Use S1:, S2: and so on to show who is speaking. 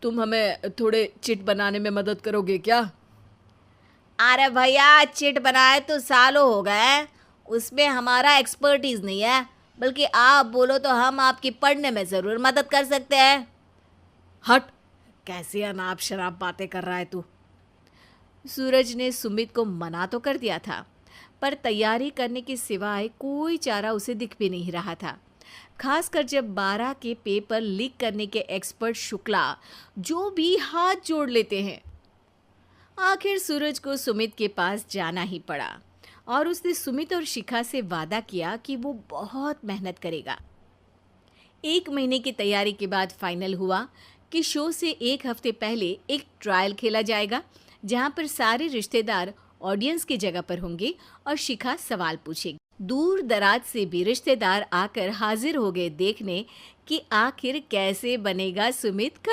S1: तुम हमें थोड़े चिट बनाने में मदद करोगे क्या?
S2: अरे भैया, चिट बनाए तो सालों हो गए, उसमें हमारा एक्सपर्टीज नहीं है। बल्कि आप बोलो तो हम आपकी पढ़ने में ज़रूर मदद कर सकते हैं।
S1: हट! कैसी अनाप शराब बातें कर रहा है तू। सूरज ने सुमित को मना तो कर दिया था, पर तैयारी करने के सिवाय कोई चारा उसे दिख भी नहीं रहा था। खासकर जब 12 के पेपर लीक करने के एक्सपर्ट शुक्ला जो भी हाथ जोड़ लेते हैं। आखिर सूरज को सुमित के पास जाना ही पड़ा और उसने सुमित और शिखा से वादा किया कि वो बहुत मेहनत करेगा। 1 महीने की तैयारी के बाद फाइनल हुआ कि शो से 1 हफ्ते पहले एक ट्रायल खेला जाएगा, जहां पर सारे रिश्तेदार ऑडियंस की जगह पर होंगे और शिखा सवाल पूछेगी। दूर दराज से भी रिश्तेदार आकर हाजिर हो गए देखने कि आखिर कैसे बनेगा सुमित का